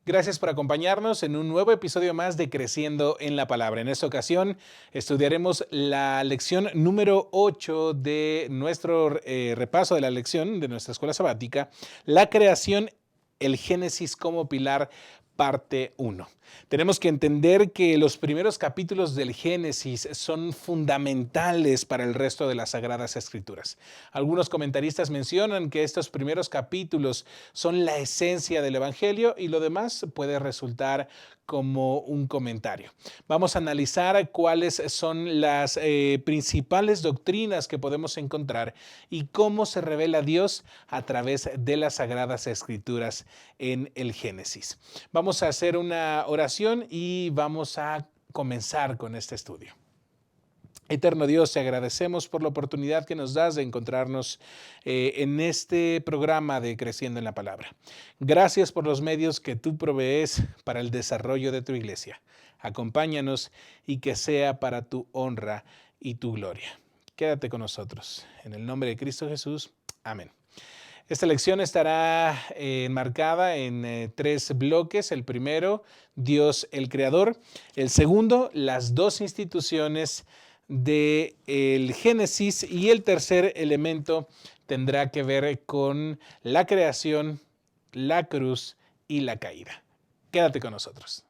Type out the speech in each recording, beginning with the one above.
Gracias por acompañarnos en un nuevo episodio más de Creciendo en la Palabra. En esta ocasión estudiaremos la lección número 8 de nuestro repaso de la lección de nuestra escuela sabática, la creación, el Génesis como pilar, parte 1. Tenemos que entender que los primeros capítulos del Génesis son fundamentales para el resto de las Sagradas Escrituras. Algunos comentaristas mencionan que estos primeros capítulos son la esencia del Evangelio y lo demás puede resultar como un comentario. Vamos a analizar cuáles son las principales doctrinas que podemos encontrar y cómo se revela Dios a través de las Sagradas Escrituras en el Génesis. Vamos a hacer una oración y vamos a comenzar con este estudio. Eterno Dios, te agradecemos por la oportunidad que nos das de encontrarnos en este programa de Creciendo en la Palabra. Gracias por los medios que tú provees para el desarrollo de tu iglesia. Acompáñanos y que sea para tu honra y tu gloria. Quédate con nosotros. En el nombre de Cristo Jesús. Amén. Esta lección estará enmarcada en 3 bloques. El primero, Dios el Creador. El segundo, las 2 instituciones del Génesis. Y el tercer elemento tendrá que ver con la creación, la cruz y la caída. Quédate con nosotros.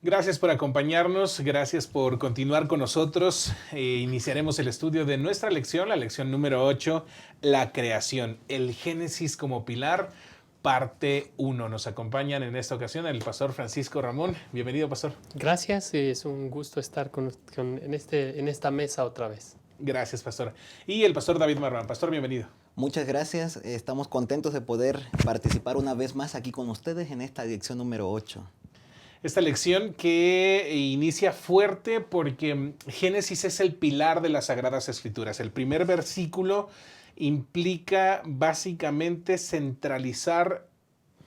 Gracias por acompañarnos, gracias por continuar con nosotros. Iniciaremos el estudio de nuestra lección, la lección número 8, la creación, el Génesis como pilar, parte 1. Nos acompañan en esta ocasión el pastor Francisco Ramón. Bienvenido, pastor. Gracias, es un gusto estar en esta mesa otra vez. Gracias, pastor. Y el pastor David Marrán. Pastor, bienvenido. Muchas gracias, estamos contentos de poder participar una vez más aquí con ustedes en esta lección número 8. Esta lección que inicia fuerte porque Génesis es el pilar de las Sagradas Escrituras. El primer versículo implica básicamente centralizar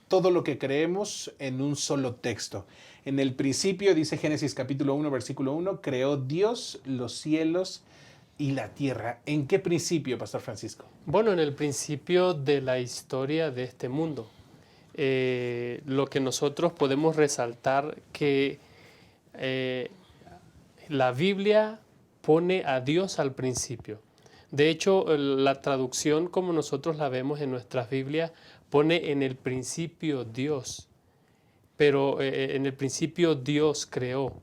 todo lo que creemos en un solo texto. En el principio, dice Génesis capítulo 1, versículo 1, creó Dios los cielos y la tierra. ¿En qué principio, Pastor Francisco? Bueno, en el principio de la historia de este mundo. Lo que nosotros podemos resaltar que la Biblia pone a Dios al principio. De hecho, la traducción como nosotros la vemos en nuestras Biblias pone en el principio Dios, pero en el principio Dios creó.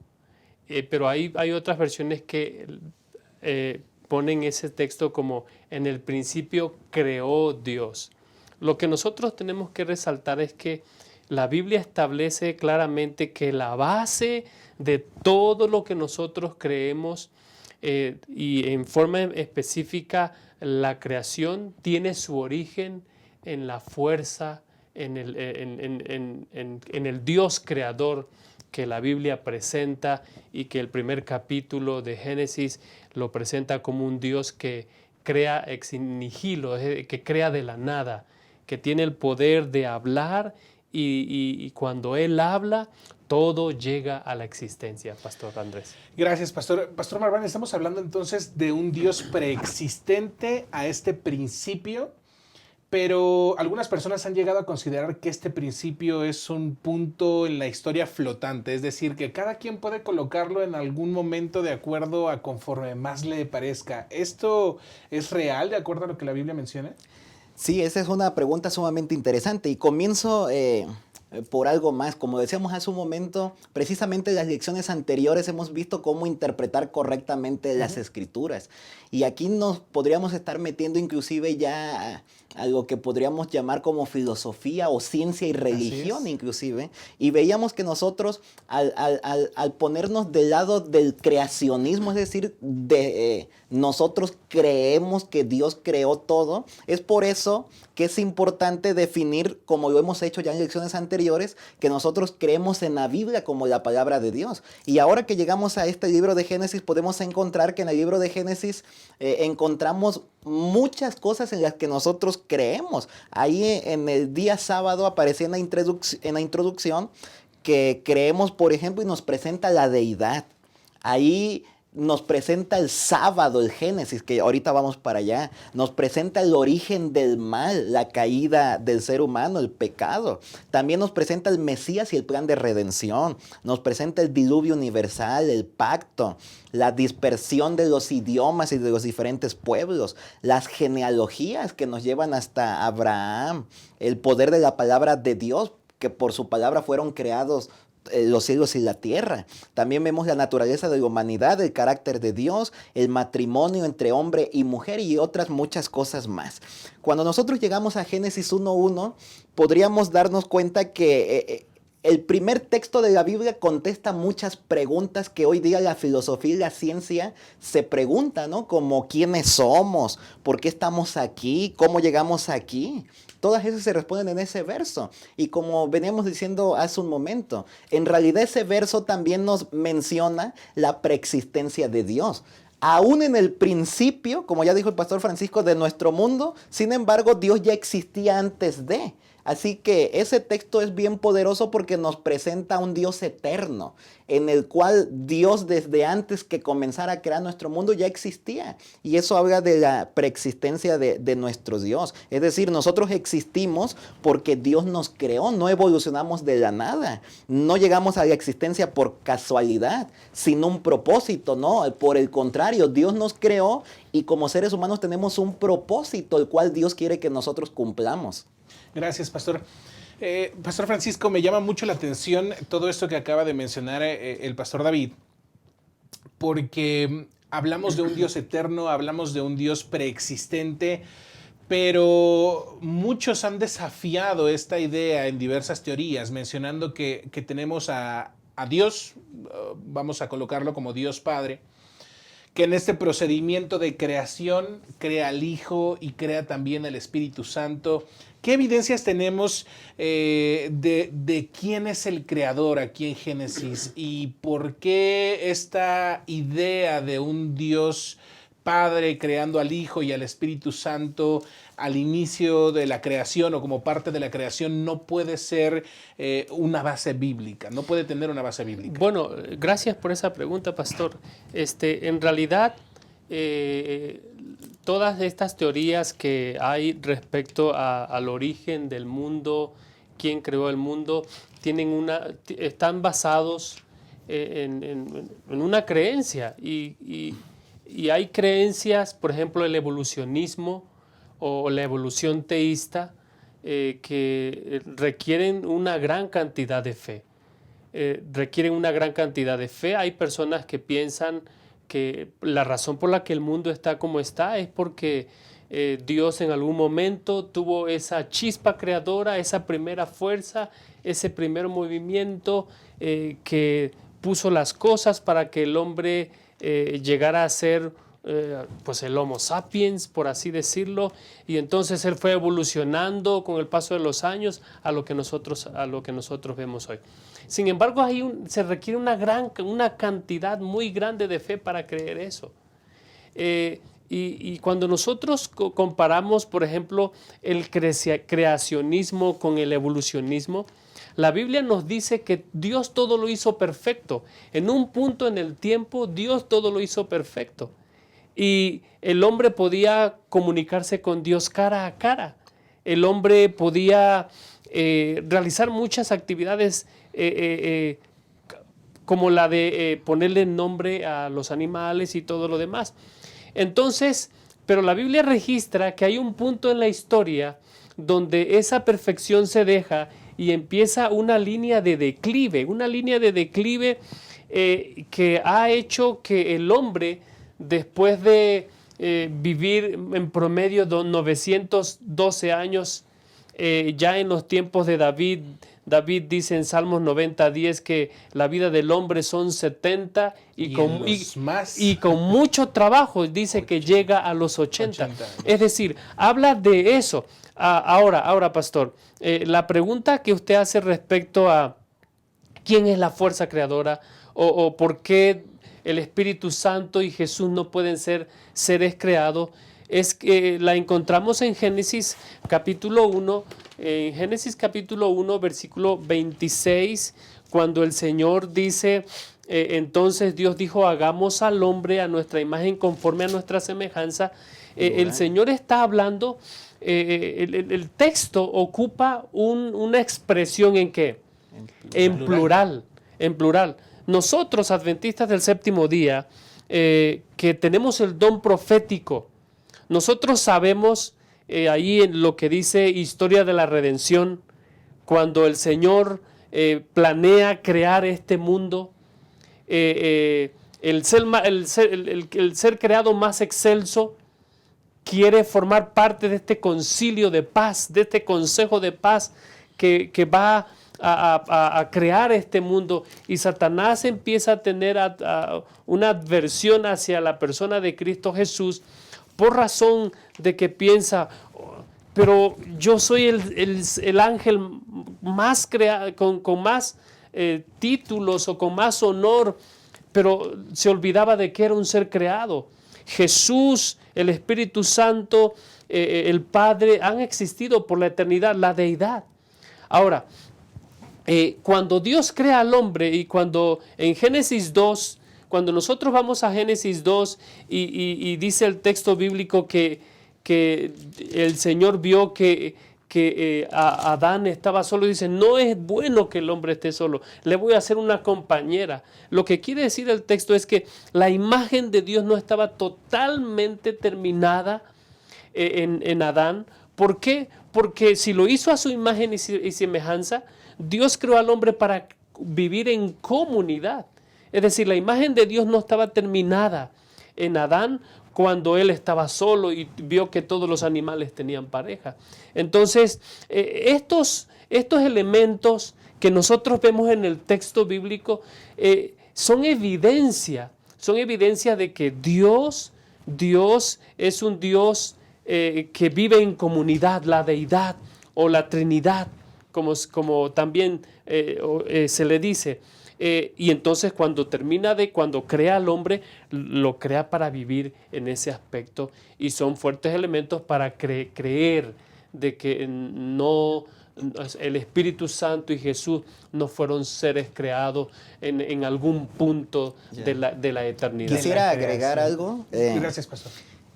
Pero hay otras versiones que ponen ese texto como en el principio creó Dios. Lo que nosotros tenemos que resaltar es que la Biblia establece claramente que la base de todo lo que nosotros creemos y en forma específica la creación tiene su origen en la fuerza, en el Dios creador que la Biblia presenta y que el primer capítulo de Génesis lo presenta como un Dios que crea ex nihilo, que crea de la nada, que tiene el poder de hablar y cuando Él habla, todo llega a la existencia, Pastor Andrés. Gracias, Pastor. Pastor Marván, estamos hablando entonces de un Dios preexistente a este principio, pero algunas personas han llegado a considerar que este principio es un punto en la historia flotante, es decir, que cada quien puede colocarlo en algún momento de acuerdo a conforme más le parezca. ¿Esto es real de acuerdo a lo que la Biblia menciona? Sí, esa es una pregunta sumamente interesante y comienzo por algo más. Como decíamos hace un momento, precisamente en las lecciones anteriores hemos visto cómo interpretar correctamente las escrituras. Y aquí nos podríamos estar metiendo inclusive ya a lo que podríamos llamar como filosofía o ciencia y religión inclusive. Y veíamos que nosotros al ponernos del lado del creacionismo, es decir, nosotros creemos que Dios creó todo, es por eso que es importante definir, como lo hemos hecho ya en lecciones anteriores, anteriores que nosotros creemos en la Biblia como la palabra de Dios. Y ahora que llegamos a este libro de Génesis, podemos encontrar que en el libro de Génesis encontramos muchas cosas en las que nosotros creemos. Ahí en el día sábado aparecía en la introducción que creemos, por ejemplo, y nos presenta la deidad. Ahí nos presenta el sábado, el Génesis, que ahorita vamos para allá. Nos presenta el origen del mal, la caída del ser humano, el pecado. También nos presenta el Mesías y el plan de redención. Nos presenta el diluvio universal, el pacto, la dispersión de los idiomas y de los diferentes pueblos, las genealogías que nos llevan hasta Abraham, el poder de la palabra de Dios, que por su palabra fueron creados los cielos y la tierra. También vemos la naturaleza de la humanidad, el carácter de Dios, el matrimonio entre hombre y mujer y otras muchas cosas más. Cuando nosotros llegamos a Génesis 1:1, podríamos darnos cuenta que el primer texto de la Biblia contesta muchas preguntas que hoy día la filosofía y la ciencia se preguntan, ¿no? Como ¿quiénes somos? ¿Por qué estamos aquí? ¿Cómo llegamos aquí? Todas esas se responden en ese verso. Y como veníamos diciendo hace un momento, en realidad ese verso también nos menciona la preexistencia de Dios. Aún en el principio, como ya dijo el pastor Francisco, de nuestro mundo, sin embargo, Dios ya existía antes de. Así que ese texto es bien poderoso porque nos presenta a un Dios eterno, en el cual Dios desde antes que comenzara a crear nuestro mundo ya existía. Y eso habla de la preexistencia de nuestro Dios. Es decir, nosotros existimos porque Dios nos creó, no evolucionamos de la nada. No llegamos a la existencia por casualidad, sin un propósito, no. Por el contrario, Dios nos creó y como seres humanos tenemos un propósito, el cual Dios quiere que nosotros cumplamos. Gracias, pastor. Pastor Francisco, me llama mucho la atención todo esto que acaba de mencionar el pastor David, porque hablamos de un Dios eterno, hablamos de un Dios preexistente, pero muchos han desafiado esta idea en diversas teorías, mencionando que tenemos a Dios, vamos a colocarlo como Dios Padre, que en este procedimiento de creación crea al Hijo y crea también al Espíritu Santo. ¿Qué evidencias tenemos de quién es el creador aquí en Génesis y por qué esta idea de un Dios Padre creando al Hijo y al Espíritu Santo al inicio de la creación o como parte de la creación no puede ser una base bíblica, no puede tener una base bíblica? Bueno, gracias por esa pregunta, pastor. En realidad, todas estas teorías que hay respecto al origen del mundo, quién creó el mundo, están basados en una creencia y hay creencias, por ejemplo, el evolucionismo o la evolución teísta, que requieren una gran cantidad de fe. Hay personas que piensan que la razón por la que el mundo está como está es porque Dios en algún momento tuvo esa chispa creadora, esa primera fuerza, ese primer movimiento que puso las cosas para que el hombre llegara a ser pues el Homo sapiens, por así decirlo, y entonces él fue evolucionando con el paso de los años a lo que nosotros vemos hoy. Sin embargo, se requiere una cantidad muy grande de fe para creer eso. Y cuando nosotros comparamos, por ejemplo, el creacionismo con el evolucionismo, la Biblia nos dice que Dios todo lo hizo perfecto. En un punto en el tiempo, Dios todo lo hizo perfecto. Y el hombre podía comunicarse con Dios cara a cara. El hombre podía realizar muchas actividades como la de ponerle nombre a los animales y todo lo demás. Entonces, pero la Biblia registra que hay un punto en la historia donde esa perfección se deja y empieza una línea de declive que ha hecho que el hombre, después de vivir en promedio 912 años, ya en los tiempos de David, David dice en Salmos 90:10 que la vida del hombre son 70 y con mucho trabajo dice que llega a los 80. Es decir, habla de eso. Ahora, pastor, la pregunta que usted hace respecto a quién es la fuerza creadora o por qué el Espíritu Santo y Jesús no pueden ser seres creados, es que la encontramos en Génesis capítulo 1, versículo 26, cuando el Señor dice, entonces Dios dijo, hagamos al hombre a nuestra imagen conforme a nuestra semejanza. El Señor está hablando, el texto ocupa una expresión ¿en qué? En plural. Nosotros, adventistas del séptimo día, que tenemos el don profético, nosotros sabemos ahí en lo que dice Historia de la Redención, cuando el Señor planea crear este mundo, el ser creado más excelso quiere formar parte de este concilio de paz, de este consejo de paz que va a crear este mundo, y Satanás empieza a tener una adversión hacia la persona de Cristo Jesús por razón de que piensa, pero yo soy el ángel más con más títulos o con más honor, pero se olvidaba de que era un ser creado. Jesús, el Espíritu Santo, el Padre han existido por la eternidad, la deidad. Ahora, cuando Dios crea al hombre y cuando en Génesis 2, cuando nosotros vamos a Génesis 2 y dice el texto bíblico que el Señor vio que Adán estaba solo, dice, no es bueno que el hombre esté solo, le voy a hacer una compañera. Lo que quiere decir el texto es que la imagen de Dios no estaba totalmente terminada en Adán. ¿Por qué? Porque si lo hizo a su imagen y semejanza, Dios creó al hombre para vivir en comunidad. Es decir, la imagen de Dios no estaba terminada en Adán cuando él estaba solo y vio que todos los animales tenían pareja. Entonces, estos elementos que nosotros vemos en el texto bíblico son evidencia de que Dios es un Dios que vive en comunidad, la deidad o la Trinidad, como también se le dice. Y entonces cuando crea al hombre, lo crea para vivir en ese aspecto, y son fuertes elementos para creer de que el Espíritu Santo y Jesús no fueron seres creados en algún punto de la eternidad. Quisiera agregar algo. Gracias, pastor.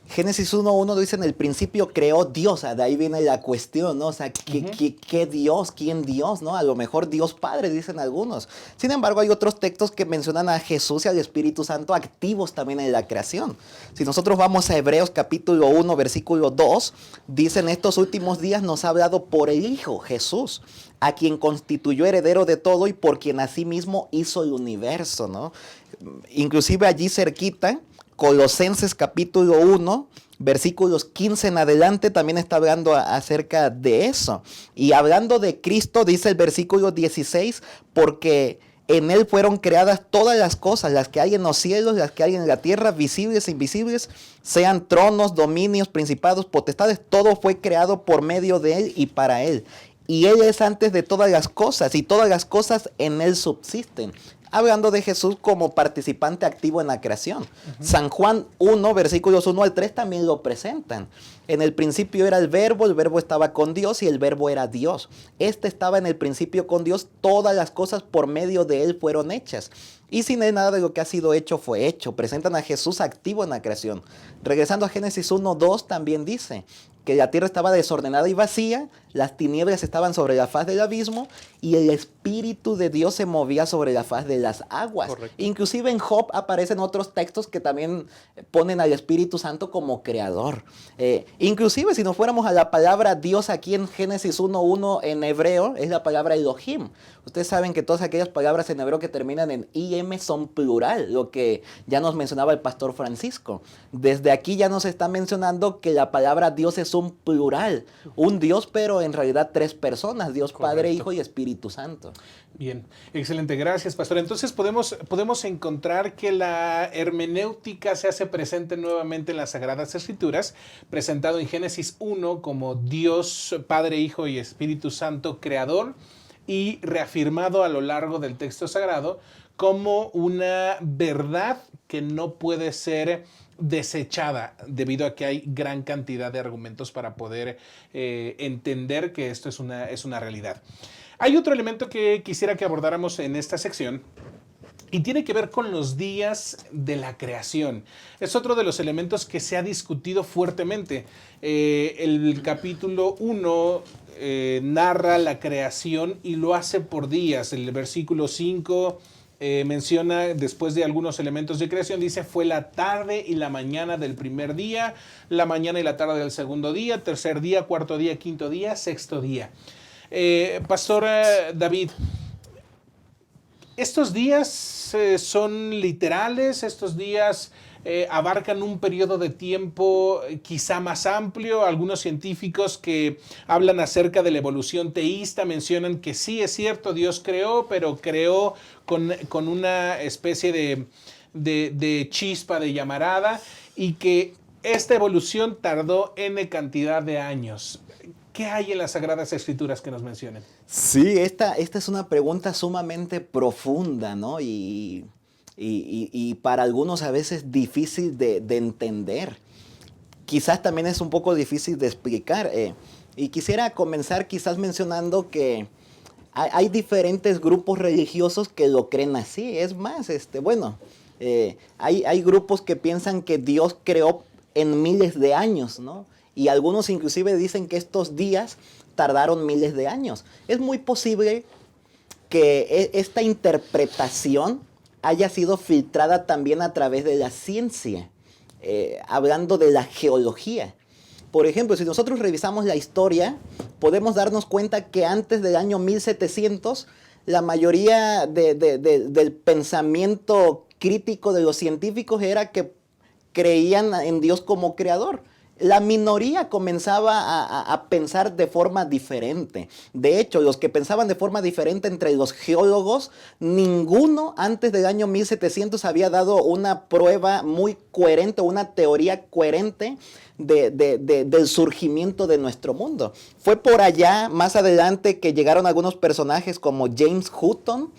Génesis 1:1 dice, en el principio creó Dios, de ahí viene la cuestión, ¿no? O sea, ¿qué Dios? ¿Quién Dios? ¿No? A lo mejor Dios Padre, dicen algunos. Sin embargo, hay otros textos que mencionan a Jesús y al Espíritu Santo activos también en la creación. Si nosotros vamos a Hebreos capítulo 1, versículo 2, dice, en estos últimos días nos ha hablado por el Hijo, Jesús, a quien constituyó heredero de todo y por quien asimismo hizo el universo, ¿no? Inclusive allí cerquita, Colosenses capítulo 1, versículos 15 en adelante, también está hablando acerca de eso. Y hablando de Cristo, dice el versículo 16, porque en Él fueron creadas todas las cosas, las que hay en los cielos, las que hay en la tierra, visibles e invisibles, sean tronos, dominios, principados, potestades, todo fue creado por medio de Él y para Él. Y Él es antes de todas las cosas, y todas las cosas en Él subsisten. Hablando de Jesús como participante activo en la creación. San Juan 1, versículos 1 al 3 también lo presentan. En el principio era el verbo estaba con Dios y el verbo era Dios. Este estaba en el principio con Dios, todas las cosas por medio de Él fueron hechas. Y sin Él nada de lo que ha sido hecho fue hecho. Presentan a Jesús activo en la creación. Regresando a Génesis 1, 2 también dice que la tierra estaba desordenada y vacía, las tinieblas estaban sobre la faz del abismo y el Espíritu de Dios se movía sobre la faz de las aguas. Correcto. Inclusive en Job aparecen otros textos que también ponen al Espíritu Santo como creador. Inclusive si nos fuéramos a la palabra Dios aquí en Génesis 1:1 en hebreo, es la palabra Elohim. Ustedes saben que todas aquellas palabras en hebreo que terminan en im son plural, lo que ya nos mencionaba el pastor Francisco. Desde aquí ya nos está mencionando que la palabra Dios es un plural, un Dios pero en realidad tres personas, Dios Padre, Correcto. Hijo y Espíritu Santo. Bien, excelente, gracias, pastor. Entonces podemos encontrar que la hermenéutica se hace presente nuevamente en las Sagradas Escrituras, presentado en Génesis 1 como Dios, Padre, Hijo y Espíritu Santo, creador, y reafirmado a lo largo del texto sagrado como una verdad que no puede ser desechada, debido a que hay gran cantidad de argumentos para poder entender que esto es una realidad. Hay otro elemento que quisiera que abordáramos en esta sección, y tiene que ver con los días de la creación. Es otro de los elementos que se ha discutido fuertemente. El capítulo 1 narra la creación y lo hace por días. El versículo 5 menciona, después de algunos elementos de creación, dice: fue la tarde y la mañana del primer día, la mañana y la tarde del segundo día, tercer día, cuarto día, quinto día, sexto día. Pastor David, ¿estos días son literales? ¿Estos días abarcan un periodo de tiempo quizá más amplio? Algunos científicos que hablan acerca de la evolución teísta mencionan que sí, es cierto, Dios creó, pero creó con una especie de chispa, de llamarada, y que esta evolución tardó N cantidad de años. ¿Qué hay en las Sagradas Escrituras que nos mencionen? Sí, esta es una pregunta sumamente profunda, ¿no? Y para algunos a veces difícil de entender. Quizás también es un poco difícil de explicar. Y quisiera comenzar quizás mencionando que hay diferentes grupos religiosos que lo creen así. Es más, hay grupos que piensan que Dios creó en miles de años, ¿no? Y algunos inclusive dicen que estos días tardaron miles de años. Es muy posible que esta interpretación haya sido filtrada también a través de la ciencia, hablando de la geología. Por ejemplo, si nosotros revisamos la historia, podemos darnos cuenta que antes del año 1700, la mayoría del pensamiento crítico de los científicos era que creían en Dios como creador. La minoría comenzaba a pensar de forma diferente. De hecho, los que pensaban de forma diferente entre los geólogos, ninguno antes del año 1700 había dado una prueba muy coherente, una teoría coherente del surgimiento de nuestro mundo. Fue por allá, más adelante, que llegaron algunos personajes como James Hutton,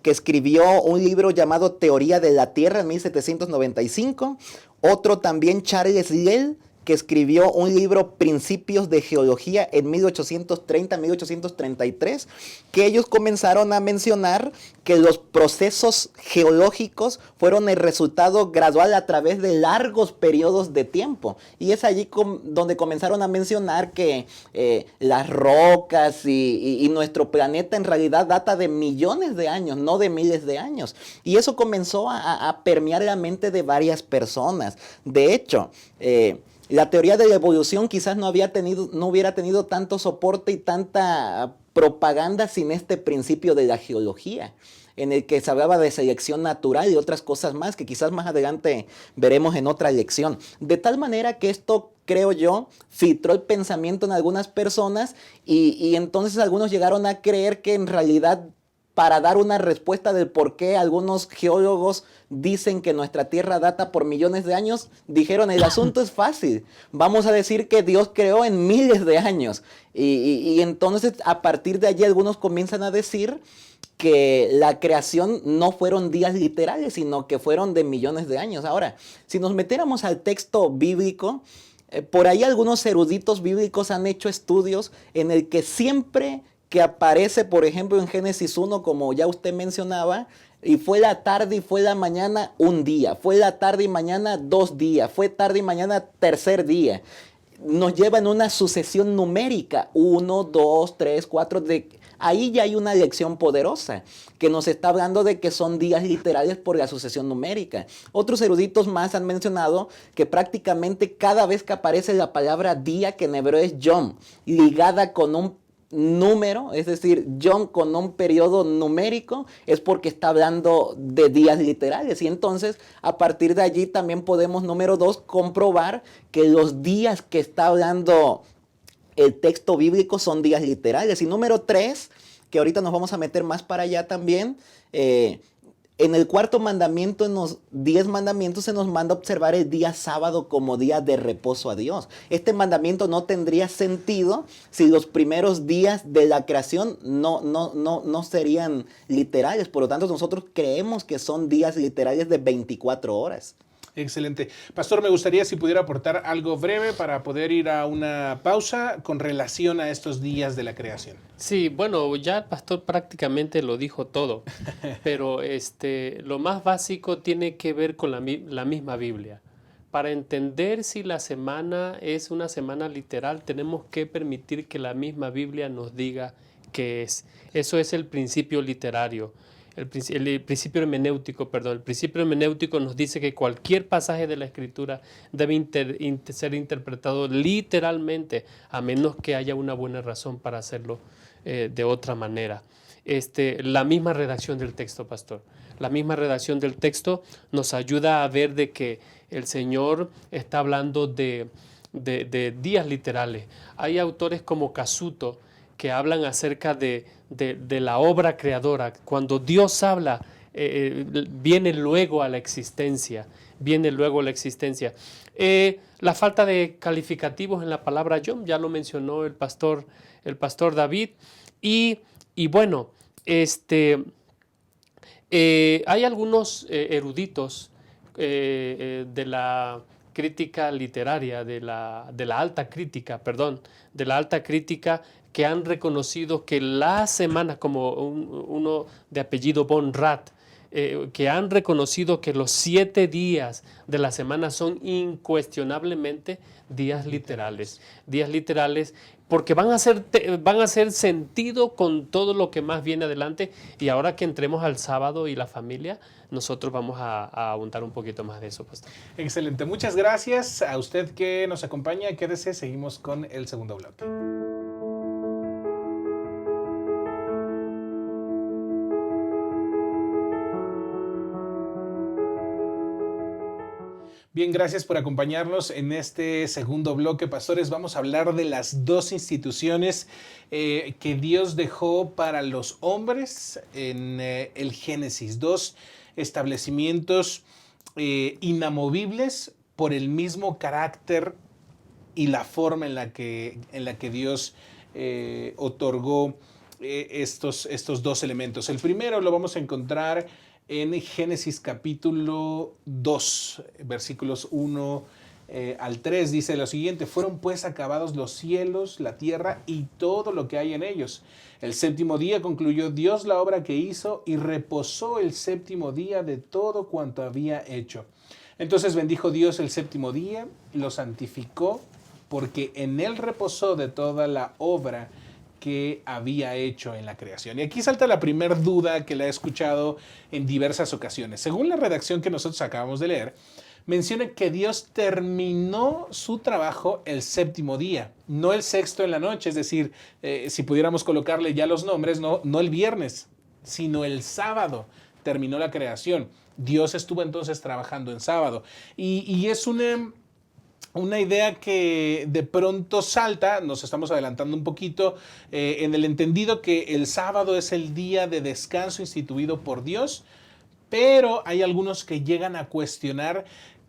que escribió un libro llamado Teoría de la Tierra en 1795. Otro también, Charles Lyell, que escribió un libro Principios de Geología en 1830-1833, que ellos comenzaron a mencionar que los procesos geológicos fueron el resultado gradual a través de largos periodos de tiempo. Y es allí donde comenzaron a mencionar que las rocas y nuestro planeta en realidad data de millones de años, no de miles de años. Y eso comenzó a permear la mente de varias personas. De hecho, la teoría de la evolución quizás no hubiera tenido tanto soporte y tanta propaganda sin este principio de la geología, en el que se hablaba de selección natural y otras cosas más que quizás más adelante veremos en otra lección. De tal manera que esto, creo yo, filtró el pensamiento en algunas personas y entonces algunos llegaron a creer que en realidad, para dar una respuesta del por qué algunos geólogos dicen que nuestra Tierra data por millones de años, dijeron: el asunto es fácil, vamos a decir que Dios creó en miles de años. Y entonces a partir de allí algunos comienzan a decir que la creación no fueron días literales, sino que fueron de millones de años. Ahora, si nos metiéramos al texto bíblico, por ahí algunos eruditos bíblicos han hecho estudios en el que siempre que aparece, por ejemplo, en Génesis 1, como ya usted mencionaba, y fue la tarde y fue la mañana un día, fue la tarde y mañana 2 días, fue tarde y mañana tercer día. Nos lleva en una sucesión numérica, 1, 2, 3, 4, ahí ya hay una lección poderosa que nos está hablando de que son días literales por la sucesión numérica. Otros eruditos más han mencionado que prácticamente cada vez que aparece la palabra día, que en hebreo es yom, ligada con un número, es decir, yom con un periodo numérico, es porque está hablando de días literales. Y entonces, a partir de allí también podemos, número 2, comprobar que los días que está hablando el texto bíblico son días literales. Y número 3, que ahorita nos vamos a meter más para allá también, en el cuarto mandamiento, en los 10 mandamientos, se nos manda observar el día sábado como día de reposo a Dios. Este mandamiento no tendría sentido si los primeros días de la creación no serían literales. Por lo tanto, nosotros creemos que son días literales de 24 horas. Excelente. Pastor, me gustaría si pudiera aportar algo breve para poder ir a una pausa con relación a estos días de la creación. Sí, bueno, ya el pastor prácticamente lo dijo todo, pero lo más básico tiene que ver con la misma Biblia. Para entender si la semana es una semana literal, tenemos que permitir que la misma Biblia nos diga qué es. Eso es el principio literario. El principio hermenéutico, perdón. El principio hermenéutico nos dice que cualquier pasaje de la Escritura debe ser interpretado literalmente, a menos que haya una buena razón para hacerlo de otra manera. La misma redacción del texto, pastor. La misma redacción del texto nos ayuda a ver de que el Señor está hablando de días literales. Hay autores como Casuto que hablan acerca de la obra creadora. Cuando Dios habla, viene luego a la existencia. Viene luego a la existencia. La falta de calificativos en la palabra Yom, ya lo mencionó el pastor David. Y bueno, hay algunos eruditos de la crítica literaria, de la alta crítica, que han reconocido que las semanas, como uno de apellido Von Rath, que han reconocido que los 7 días de la semana son incuestionablemente días literales, porque van a hacer sentido con todo lo que más viene adelante. Y ahora que entremos al sábado y la familia, nosotros vamos a abundar un poquito más de eso, pastor. Excelente, muchas gracias a usted que nos acompaña. Quédese, seguimos con el segundo bloque. Bien, gracias por acompañarnos en este segundo bloque, pastores. Vamos a hablar de las 2 instituciones que Dios dejó para los hombres en el Génesis. 2 establecimientos inamovibles por el mismo carácter y la forma en la que Dios otorgó estos 2 elementos. El primero lo vamos a encontrar en Génesis capítulo 2, versículos 1 al 3, dice lo siguiente: fueron pues acabados los cielos, la tierra y todo lo que hay en ellos. El 7º día concluyó Dios la obra que hizo y reposó el 7º día de todo cuanto había hecho. Entonces bendijo Dios el 7º día y lo santificó, porque en él reposó de toda la obra que había hecho en la creación. Y aquí salta la primera duda que la he escuchado en diversas ocasiones. Según la redacción que nosotros acabamos de leer, menciona que Dios terminó su trabajo el 7º día, no el 6º en la noche. Es decir, si pudiéramos colocarle ya los nombres, no el viernes, sino el sábado terminó la creación. Dios estuvo entonces trabajando en sábado. Y es una idea que de pronto salta, nos estamos adelantando un poquito, en el entendido que el sábado es el día de descanso instituido por Dios, pero hay algunos que llegan a cuestionar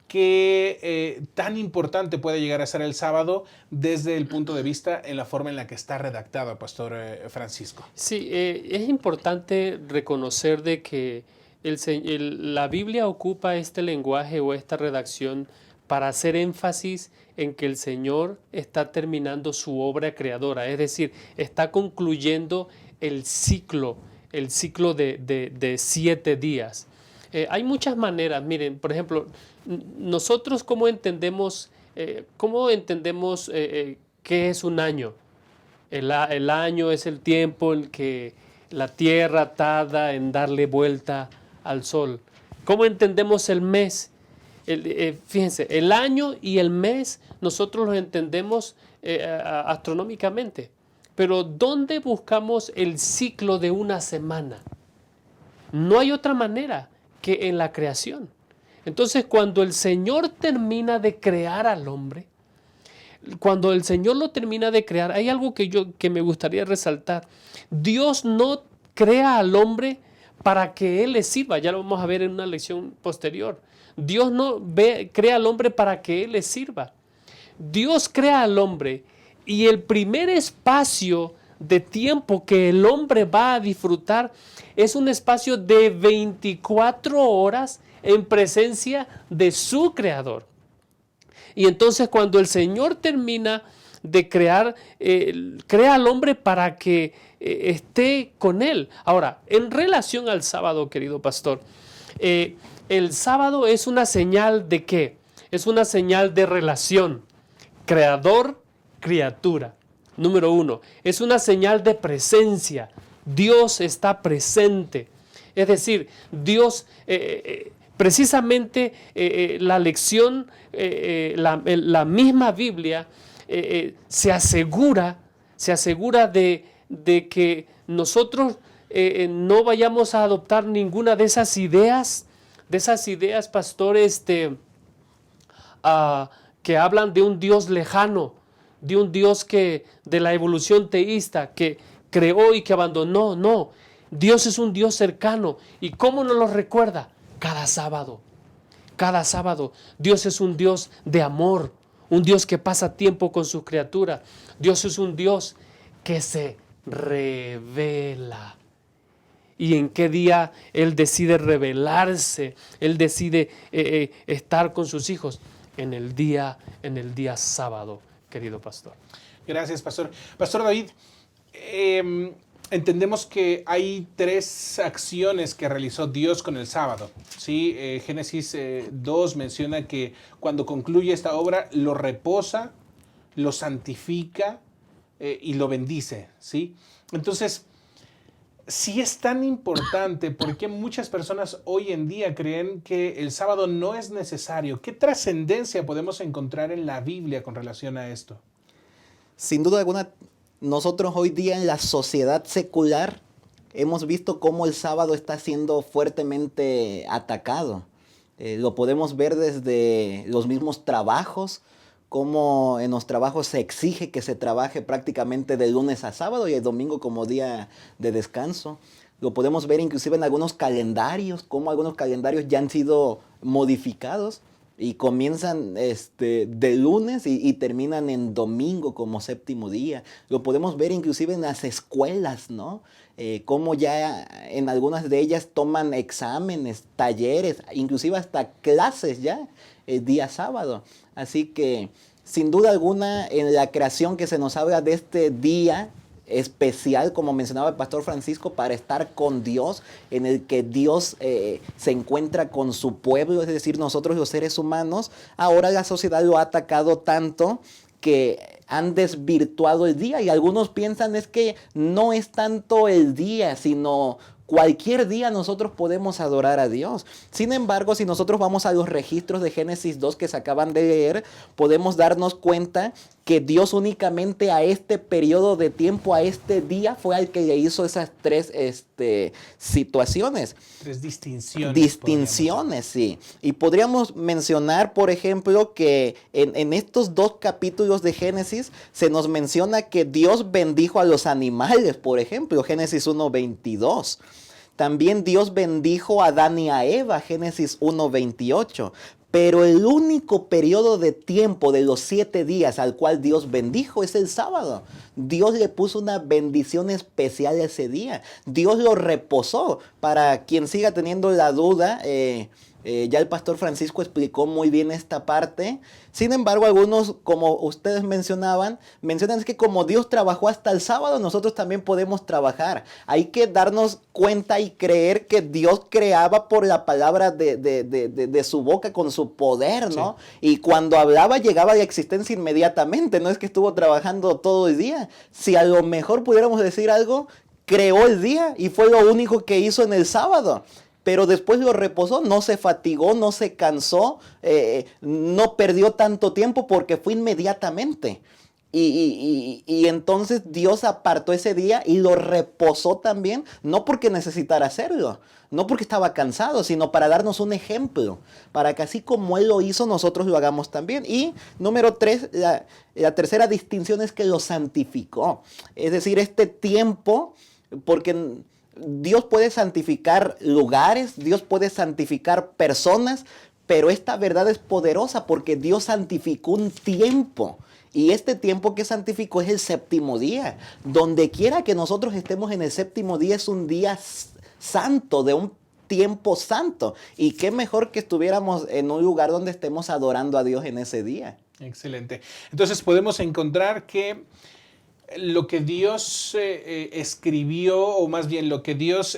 qué tan importante puede llegar a ser el sábado desde el punto de vista en la forma en la que está redactado, Pastor Francisco. Sí, es importante reconocer de que la Biblia ocupa este lenguaje o esta redacción para hacer énfasis en que el Señor está terminando su obra creadora, es decir, está concluyendo el ciclo de 7 días. Hay muchas maneras, miren, por ejemplo, nosotros cómo entendemos qué es un año. El año es el tiempo en que la Tierra tarda en darle vuelta al Sol. ¿Cómo entendemos el mes? Fíjense, el año y el mes nosotros los entendemos astronómicamente, pero ¿dónde buscamos el ciclo de una semana? No hay otra manera que en la creación. Entonces, cuando el Señor termina de crear al hombre, cuando el Señor lo termina de crear, hay algo que me gustaría resaltar. Dios no crea al hombre para que Él le sirva. Ya lo vamos a ver en una lección posterior. Dios no crea al hombre para que Él le sirva. Dios crea al hombre y el primer espacio de tiempo que el hombre va a disfrutar es un espacio de 24 horas en presencia de su creador. Y entonces cuando el Señor termina de crear, crea al hombre para que esté con él. Ahora, en relación al sábado, querido pastor, el sábado es una señal ¿de qué? Es una señal de relación. Creador, criatura. Número 1, es una señal de presencia. Dios está presente. Es decir, Dios, precisamente la lección, la misma Biblia se asegura de que nosotros no vayamos a adoptar ninguna de esas ideas, pastores, que hablan de un Dios lejano, de un Dios de la evolución teísta, que creó y que abandonó. No, Dios es un Dios cercano. ¿Y cómo nos lo recuerda? Cada sábado. Cada sábado. Dios es un Dios de amor, un Dios que pasa tiempo con sus criaturas. Dios es un Dios que se revela. ¿Y en qué día Él decide revelarse? Él decide estar con sus hijos en el día sábado, querido pastor. Gracias, pastor. Pastor David, entendemos que hay 3 acciones que realizó Dios con el sábado. ¿Sí? Génesis 2 menciona que cuando concluye esta obra lo reposa, lo santifica y lo bendice. ¿Sí? Entonces, si es tan importante, ¿por qué muchas personas hoy en día creen que el sábado no es necesario? ¿Qué trascendencia podemos encontrar en la Biblia con relación a esto? Sin duda alguna, nosotros hoy día en la sociedad secular hemos visto cómo el sábado está siendo fuertemente atacado. Lo podemos ver desde los mismos trabajos, cómo en los trabajos se exige que se trabaje prácticamente de lunes a sábado y el domingo como día de descanso. Lo podemos ver inclusive en algunos calendarios, cómo algunos calendarios ya han sido modificados y comienzan de lunes y terminan en domingo como séptimo día. Lo podemos ver inclusive en las escuelas, ¿no? Cómo ya en algunas de ellas toman exámenes, talleres, inclusive hasta clases ya el día sábado. Así que sin duda alguna en la creación que se nos habla de este día especial, como mencionaba el pastor Francisco, para estar con Dios, en el que Dios se encuentra con su pueblo, es decir, nosotros los seres humanos. Ahora la sociedad lo ha atacado tanto que han desvirtuado el día y algunos piensan es que no es tanto el día, sino cualquier día nosotros podemos adorar a Dios. Sin embargo, si nosotros vamos a los registros de Génesis 2 que se acaban de leer, podemos darnos cuenta que Dios únicamente a este periodo de tiempo, a este día, fue al que le hizo esas 3 situaciones. 3 distinciones. Distinciones, sí. Y podríamos mencionar, por ejemplo, que en estos 2 capítulos de Génesis se nos menciona que Dios bendijo a los animales, por ejemplo, Génesis 1:22. También Dios bendijo a Adán y a Eva, Génesis 1:28. Pero el único periodo de tiempo de los 7 días al cual Dios bendijo es el sábado. Dios le puso una bendición especial ese día. Dios lo reposó. Para quien siga teniendo la duda, ya el pastor Francisco explicó muy bien esta parte. Sin embargo, algunos, como ustedes mencionan que como Dios trabajó hasta el sábado, nosotros también podemos trabajar. Hay que darnos cuenta y creer que Dios creaba por la palabra de su boca, con su poder, ¿no? Sí. Y cuando hablaba llegaba a la existencia inmediatamente. No es que estuvo trabajando todo el día. Si a lo mejor pudiéramos decir algo, creó el día y fue lo único que hizo en el sábado. Pero después lo reposó, no se fatigó, no se cansó, no perdió tanto tiempo porque fue inmediatamente. Y entonces Dios apartó ese día y lo reposó también, no porque necesitara hacerlo, no porque estaba cansado, sino para darnos un ejemplo, para que así como Él lo hizo, nosotros lo hagamos también. Y número 3, la tercera distinción es que lo santificó. Es decir, este tiempo, porque Dios puede santificar lugares, Dios puede santificar personas, pero esta verdad es poderosa porque Dios santificó un tiempo. Y este tiempo que santificó es el séptimo día. Donde quiera que nosotros estemos en el séptimo día es un día santo, de un tiempo santo. Y qué mejor que estuviéramos en un lugar donde estemos adorando a Dios en ese día. Excelente. Entonces podemos encontrar que lo que Dios escribió, o más bien lo que Dios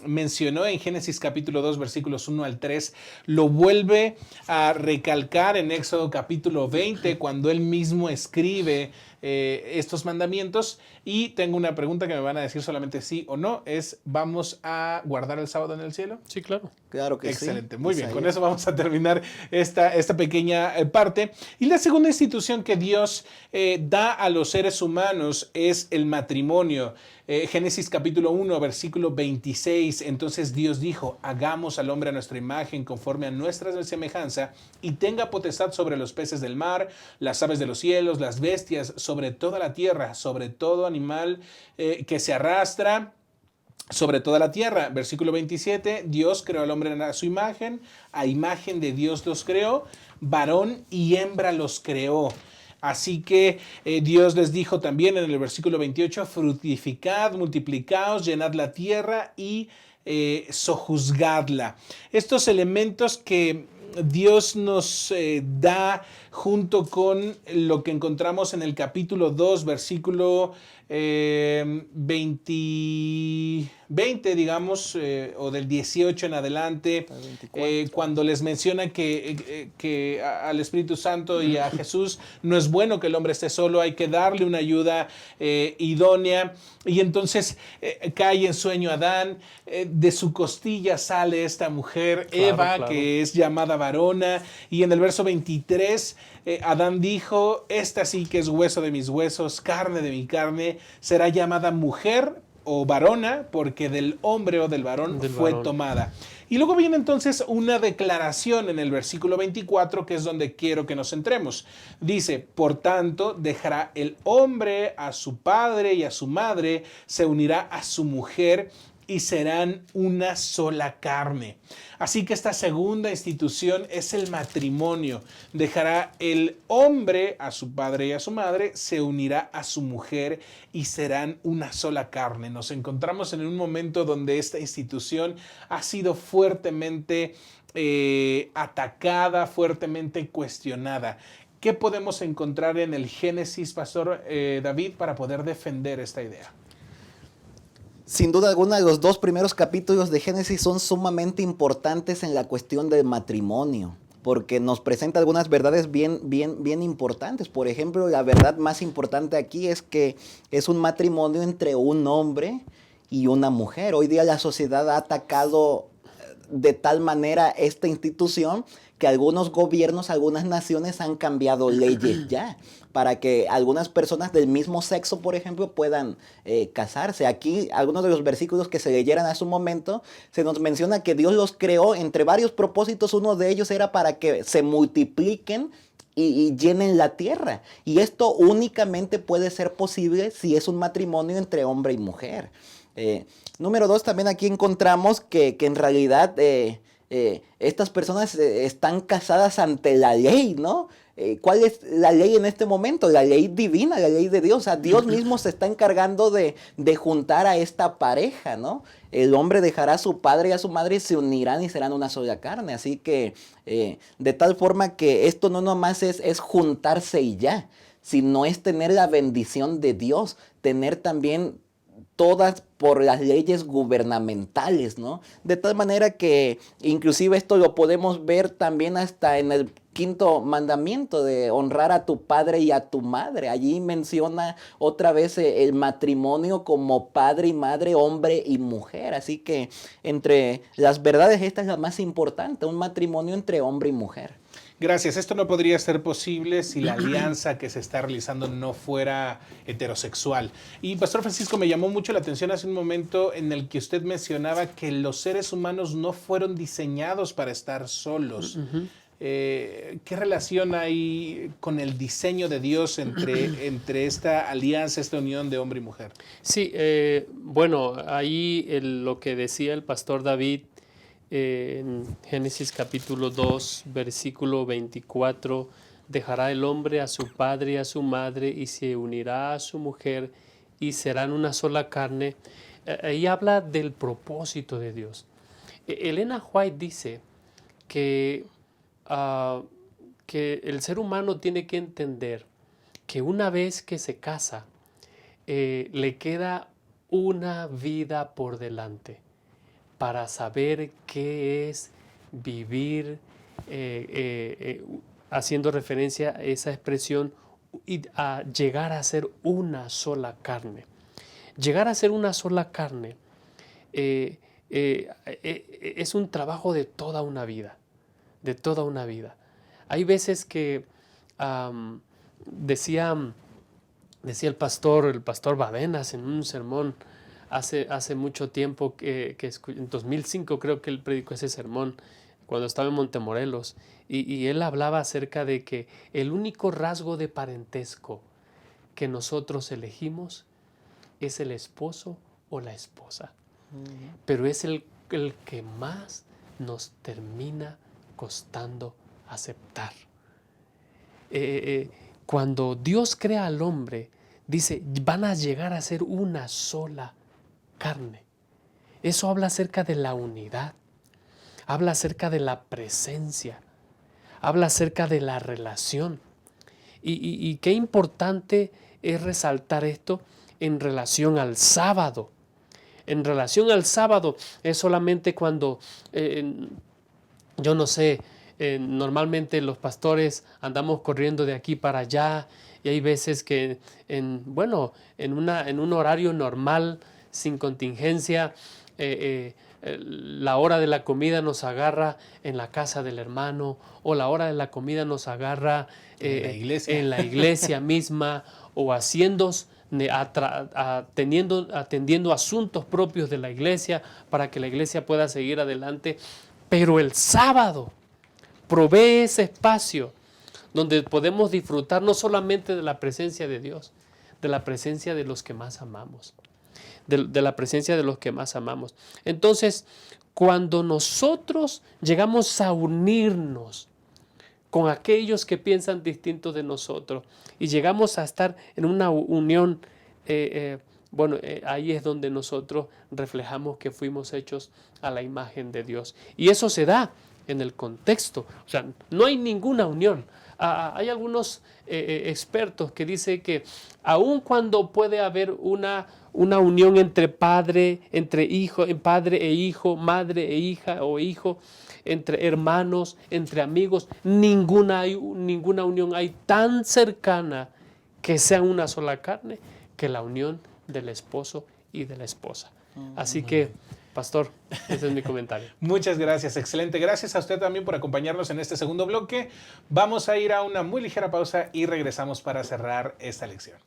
mencionó en Génesis capítulo 2, versículos 1 al 3, lo vuelve a recalcar en Éxodo capítulo 20, cuando Él mismo escribe estos mandamientos. Y tengo una pregunta que me van a decir solamente sí o no, es: ¿vamos a guardar el sábado en el cielo? Sí, claro. Claro que sí. Excelente, muy bien. Con eso vamos a terminar esta pequeña parte. Y la segunda institución que Dios da a los seres humanos es el matrimonio. Génesis capítulo 1, versículo 26. Entonces Dios dijo: hagamos al hombre a nuestra imagen, conforme a nuestra semejanza, y tenga potestad sobre los peces del mar, las aves de los cielos, las bestias, sobre toda la tierra, sobre todo animal que se arrastra sobre toda la tierra. Versículo 27, Dios creó al hombre a su imagen, a imagen de Dios los creó, varón y hembra los creó. Así que Dios les dijo también en el versículo 28, fructificad, multiplicaos, llenad la tierra y sojuzgadla. Estos elementos que Dios nos da junto con lo que encontramos en el capítulo 2, versículo 20, digamos, o del 18 en adelante, cuando les menciona que al Espíritu Santo y a Jesús no es bueno que el hombre esté solo, hay que darle una ayuda idónea. Y entonces cae en sueño Adán, de su costilla sale esta mujer, Claro, Eva, claro. que es llamada varona. Y en el verso 23, Adán dijo: esta sí que es hueso de mis huesos, carne de mi carne, será llamada mujer o varona, porque del hombre o del varón fue tomada. Y luego viene entonces una declaración en el versículo 24, que es donde quiero que nos centremos. Dice: por tanto, dejará el hombre a su padre y a su madre, se unirá a su mujer y serán una sola carne. Así que esta segunda institución es el matrimonio. Dejará el hombre a su padre y a su madre, se unirá a su mujer y serán una sola carne. Nos encontramos en un momento donde esta institución ha sido fuertemente atacada, fuertemente cuestionada. ¿Qué podemos encontrar en el Génesis, Pastor David, para poder defender esta idea? Sin duda alguna, los dos primeros capítulos de Génesis son sumamente importantes en la cuestión del matrimonio, porque nos presenta algunas verdades bien importantes. Por ejemplo, la verdad más importante aquí es que es un matrimonio entre un hombre y una mujer. Hoy día la sociedad ha atacado de tal manera esta institución que algunos gobiernos, algunas naciones han cambiado leyes ya para que algunas personas del mismo sexo, por ejemplo, puedan casarse. Aquí, algunos de los versículos que se leyeran hace un momento, se nos menciona que Dios los creó entre varios propósitos. Uno de ellos era para que se multipliquen y llenen la tierra. Y esto únicamente puede ser posible si es un matrimonio entre hombre y mujer. Número 2, también aquí encontramos que en realidad estas personas están casadas ante la ley, ¿no? ¿Cuál es la ley en este momento? La ley divina, la ley de Dios. O sea, Dios mismo se está encargando de juntar a esta pareja, ¿no? El hombre dejará a su padre y a su madre y se unirán y serán una sola carne. Así que de tal forma que esto no nomás es juntarse y ya, sino es tener la bendición de Dios, tener también todas por las leyes gubernamentales, ¿no? De tal manera que inclusive esto lo podemos ver también hasta en el quinto mandamiento de honrar a tu padre y a tu madre. Allí menciona otra vez el matrimonio como padre y madre, hombre y mujer. Así que entre las verdades esta es la más importante, un matrimonio entre hombre y mujer. Gracias. Esto no podría ser posible si la alianza que se está realizando no fuera heterosexual. Y Pastor Francisco, me llamó mucho la atención hace un momento en el que usted mencionaba que los seres humanos no fueron diseñados para estar solos. ¿Qué relación hay con el diseño de Dios entre esta alianza, esta unión de hombre y mujer? Sí, bueno, ahí lo que decía el pastor David en Génesis capítulo 2, versículo 24, dejará el hombre a su padre y a su madre y se unirá a su mujer y serán una sola carne. Ahí habla del propósito de Dios. Elena White dice que el ser humano tiene que entender que una vez que se casa, le queda una vida por delante para saber qué es vivir, haciendo referencia a esa expresión, y a llegar a ser una sola carne. Llegar a ser una sola carne es un trabajo de toda una vida, de toda una vida. Hay veces que decía el pastor Badenas en un sermón hace mucho tiempo, que en 2005 creo que él predicó ese sermón cuando estaba en Montemorelos, y él hablaba acerca de que el único rasgo de parentesco que nosotros elegimos es el esposo o la esposa, pero es el que más nos termina costando aceptar. Cuando Dios crea al hombre, dice, van a llegar a ser una sola carne. Eso habla acerca de la unidad, habla acerca de la presencia, habla acerca de la relación. Y qué importante es resaltar esto en relación al sábado. En relación al sábado es solamente cuando, yo no sé, normalmente los pastores andamos corriendo de aquí para allá, y hay veces que en un horario normal, sin contingencia, la hora de la comida nos agarra en la casa del hermano, o la hora de la comida nos agarra en la iglesia misma, o atendiendo asuntos propios de la iglesia para que la iglesia pueda seguir adelante. Pero el sábado provee ese espacio donde podemos disfrutar no solamente de la presencia de Dios, de la presencia de los que más amamos, de la presencia de los que más amamos. Entonces, cuando nosotros llegamos a unirnos con aquellos que piensan distinto de nosotros y llegamos a estar en una unión, ahí es donde nosotros reflejamos que fuimos hechos a la imagen de Dios. Y eso se da en el contexto. O sea, no hay ninguna unión. Hay algunos expertos que dicen que aun cuando puede haber una unión entre padre e hijo, madre e hija o hijo, entre hermanos, entre amigos, ninguna unión hay tan cercana que sean una sola carne que la unión del esposo y de la esposa. Así que, pastor, ese es mi comentario. Muchas gracias, excelente. Gracias a usted también por acompañarnos en este segundo bloque. Vamos a ir a una muy ligera pausa y regresamos para cerrar esta lección.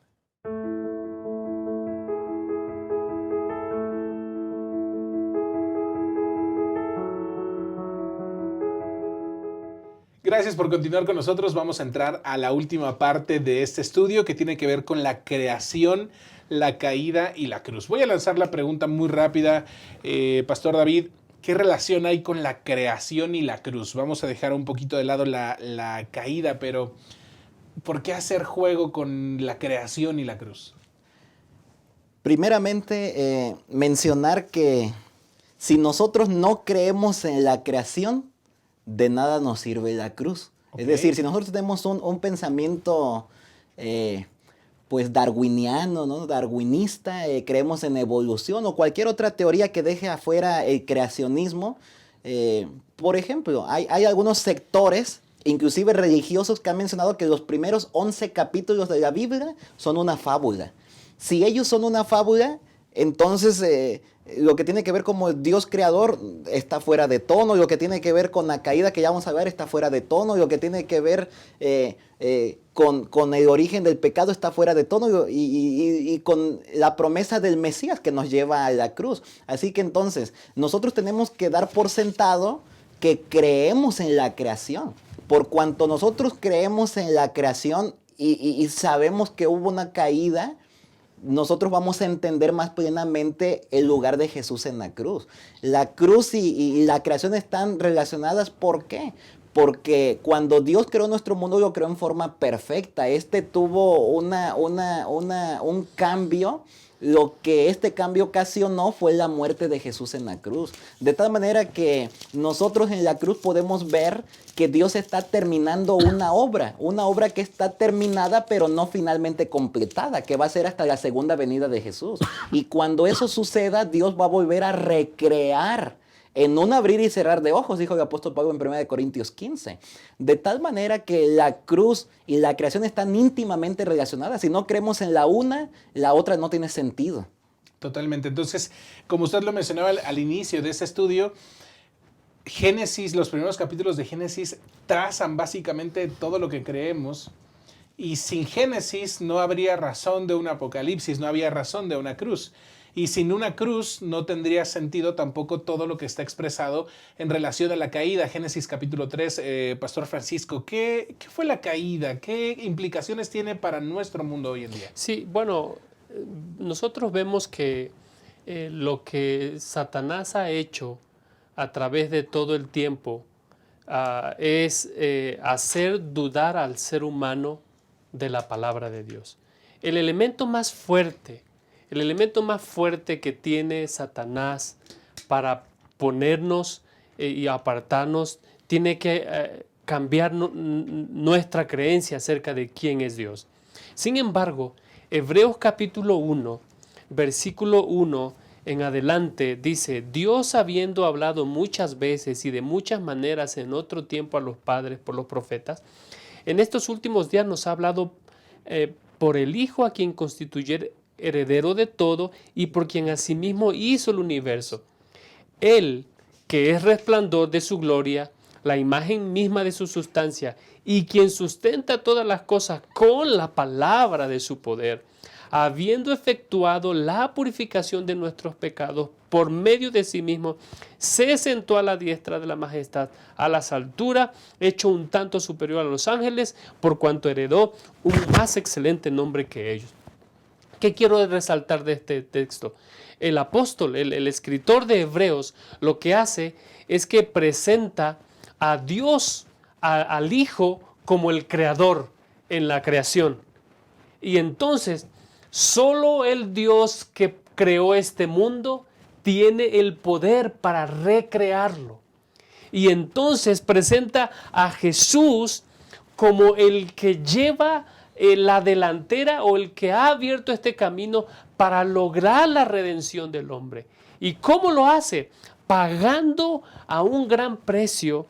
Gracias por continuar con nosotros. Vamos a entrar a la última parte de este estudio que tiene que ver con la creación, la caída y la cruz. Voy a lanzar la pregunta muy rápida, Pastor David. ¿Qué relación hay con la creación y la cruz? Vamos a dejar un poquito de lado la caída, pero ¿por qué hacer juego con la creación y la cruz? Primeramente, mencionar que si nosotros no creemos en la creación, de nada nos sirve la cruz. Okay. Es decir, si nosotros tenemos un pensamiento pues darwiniano, ¿no? Darwinista, creemos en evolución o cualquier otra teoría que deje afuera el creacionismo. Por ejemplo, hay algunos sectores, inclusive religiosos, que han mencionado que los primeros 11 capítulos de la Biblia son una fábula. Si ellos son una fábula, Entonces, lo que tiene que ver como Dios creador está fuera de tono, lo que tiene que ver con la caída que ya vamos a ver está fuera de tono, lo que tiene que ver con el origen del pecado está fuera de tono y con la promesa del Mesías que nos lleva a la cruz. Así que entonces nosotros tenemos que dar por sentado que creemos en la creación. Por cuanto nosotros creemos en la creación y sabemos que hubo una caída, nosotros vamos a entender más plenamente el lugar de Jesús en la cruz. La cruz y la creación están relacionadas. ¿Por qué? Porque cuando Dios creó nuestro mundo, lo creó en forma perfecta. Este tuvo un cambio. Lo que este cambio ocasionó fue la muerte de Jesús en la cruz. De tal manera que nosotros en la cruz podemos ver que Dios está terminando una obra que está terminada pero no finalmente completada, que va a ser hasta la segunda venida de Jesús. Y cuando eso suceda, Dios va a volver a recrear en un abrir y cerrar de ojos, dijo el apóstol Pablo en 1 Corintios 15. De tal manera que la cruz y la creación están íntimamente relacionadas. Si no creemos en la una, la otra no tiene sentido. Totalmente. Entonces, como usted lo mencionaba al inicio de este estudio, Génesis, los primeros capítulos de Génesis trazan básicamente todo lo que creemos. Y sin Génesis no habría razón de un apocalipsis, no había razón de una cruz. Y sin una cruz no tendría sentido tampoco todo lo que está expresado en relación a la caída. Génesis capítulo 3, Pastor Francisco, ¿qué fue la caída? ¿Qué implicaciones tiene para nuestro mundo hoy en día? Sí, bueno, nosotros vemos que lo que Satanás ha hecho a través de todo el tiempo es hacer dudar al ser humano de la palabra de Dios. El elemento más fuerte que tiene Satanás para ponernos y apartarnos tiene que cambiar nuestra creencia acerca de quién es Dios. Sin embargo, Hebreos capítulo 1, versículo 1 en adelante dice: Dios, habiendo hablado muchas veces y de muchas maneras en otro tiempo a los padres por los profetas, en estos últimos días nos ha hablado por el Hijo, a quien constituye heredero de todo y por quien asimismo hizo el universo. Él, que es resplandor de su gloria, la imagen misma de su sustancia, y quien sustenta todas las cosas con la palabra de su poder, habiendo efectuado la purificación de nuestros pecados por medio de sí mismo, se sentó a la diestra de la majestad, a las alturas, hecho un tanto superior a los ángeles, por cuanto heredó un más excelente nombre que ellos. ¿Qué quiero resaltar de este texto? El apóstol, el escritor de Hebreos, lo que hace es que presenta a Dios, al Hijo, como el creador en la creación. Y entonces, solo el Dios que creó este mundo tiene el poder para recrearlo. Y entonces presenta a Jesús como el que lleva la delantera o el que ha abierto este camino para lograr la redención del hombre. ¿Y cómo lo hace? Pagando a un gran precio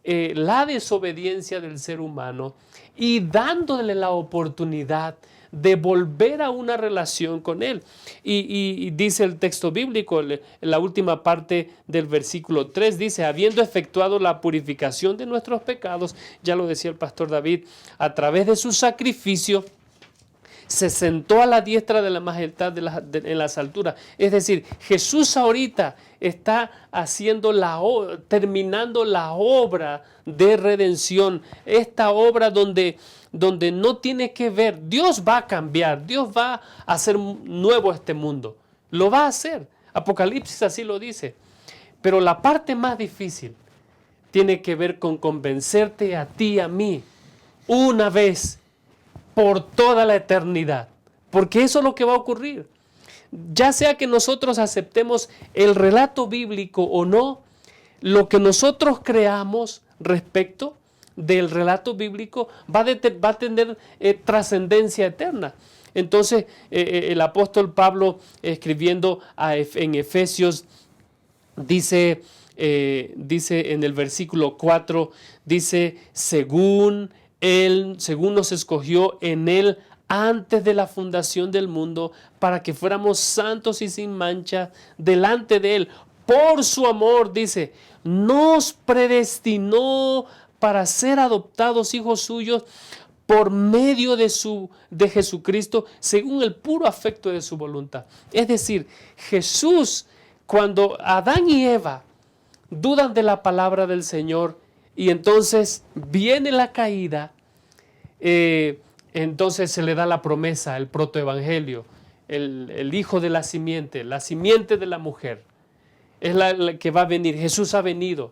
la desobediencia del ser humano y dándole la oportunidad de volver a una relación con Él. Y dice el texto bíblico, en la última parte del versículo 3, dice: habiendo efectuado la purificación de nuestros pecados, ya lo decía el pastor David, a través de su sacrificio, se sentó a la diestra de la majestad en las alturas. Es decir, Jesús ahorita está terminando la obra de redención, esta obra donde no tiene que ver, Dios va a cambiar, Dios va a hacer nuevo este mundo, lo va a hacer, Apocalipsis así lo dice, pero la parte más difícil tiene que ver con convencerte a ti y a mí, una vez, por toda la eternidad, porque eso es lo que va a ocurrir. Ya sea que nosotros aceptemos el relato bíblico o no, lo que nosotros creamos respecto del relato bíblico va a tener trascendencia eterna. Entonces el apóstol Pablo, escribiendo en Efesios, dice en el versículo 4, dice: según nos escogió en él antes de la fundación del mundo, para que fuéramos santos y sin mancha delante de Él. Por su amor, dice, nos predestinó para ser adoptados hijos suyos por medio de Jesucristo, según el puro afecto de su voluntad. Es decir, Jesús, cuando Adán y Eva dudan de la palabra del Señor y entonces viene la caída, entonces se le da la promesa, el protoevangelio, el hijo de la simiente de la mujer. Es la que va a venir. Jesús ha venido,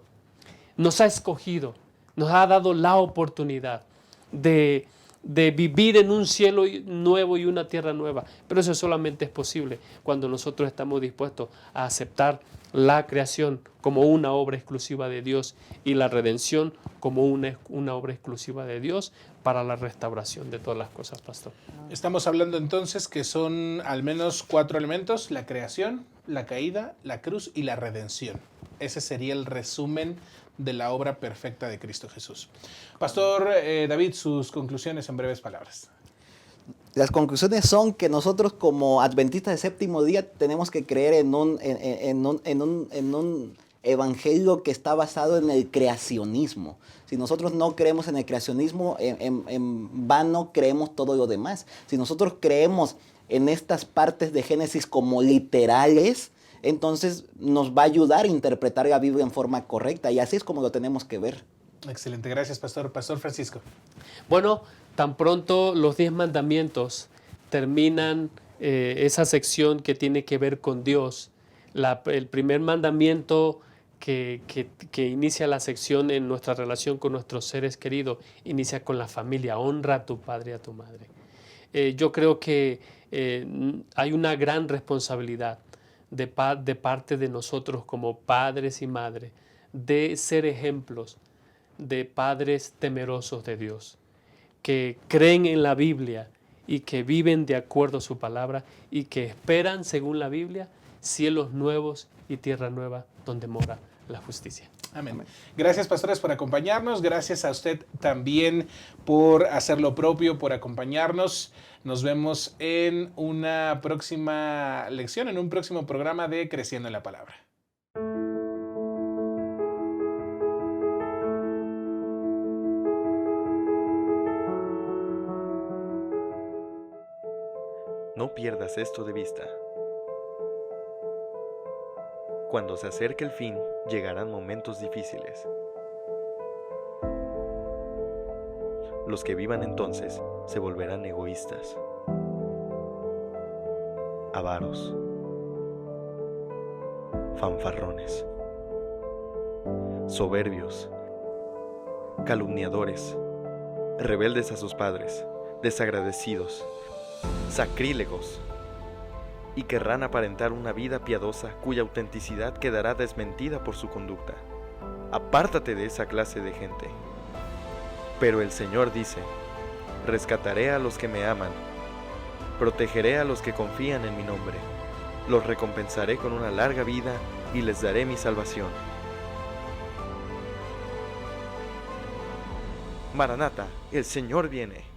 nos ha escogido, nos ha dado la oportunidad de vivir en un cielo nuevo y una tierra nueva. Pero eso solamente es posible cuando nosotros estamos dispuestos a aceptar la creación como una obra exclusiva de Dios y la redención como una obra exclusiva de Dios para la restauración de todas las cosas, pastor. Estamos hablando entonces que son al menos 4 elementos: la creación, la caída, la cruz y la redención. Ese sería el resumen de la obra perfecta de Cristo Jesús. Pastor David, sus conclusiones en breves palabras. Las conclusiones son que nosotros como adventistas de séptimo día tenemos que creer en un evangelio que está basado en el creacionismo. Si nosotros no creemos en el creacionismo, en vano creemos todo lo demás. Si nosotros creemos en estas partes de Génesis como literales, entonces nos va a ayudar a interpretar la Biblia en forma correcta, y así es como lo tenemos que ver. Excelente, gracias, pastor. Pastor Francisco. Bueno, tan pronto los 10 mandamientos terminan esa sección que tiene que ver con Dios, el primer mandamiento que inicia la sección en nuestra relación con nuestros seres queridos, inicia con la familia. Honra a tu padre y a tu madre. Yo creo que hay una gran responsabilidad de parte de nosotros como padres y madres de ser ejemplos de padres temerosos de Dios, que creen en la Biblia y que viven de acuerdo a su palabra y que esperan, según la Biblia, cielos nuevos y tierra nueva donde mora la justicia. Amén. Gracias, pastores, por acompañarnos. Gracias a usted también por hacer lo propio, por acompañarnos. Nos vemos en una próxima lección, en un próximo programa de Creciendo en la Palabra. No pierdas esto de vista. Cuando se acerque el fin, llegarán momentos difíciles. Los que vivan entonces se volverán egoístas, avaros, fanfarrones, soberbios, calumniadores, rebeldes a sus padres, desagradecidos, sacrílegos, y querrán aparentar una vida piadosa cuya autenticidad quedará desmentida por su conducta. Apártate de esa clase de gente. Pero el Señor dice: rescataré a los que me aman, protegeré a los que confían en mi nombre, los recompensaré con una larga vida y les daré mi salvación. Maranata, el Señor viene.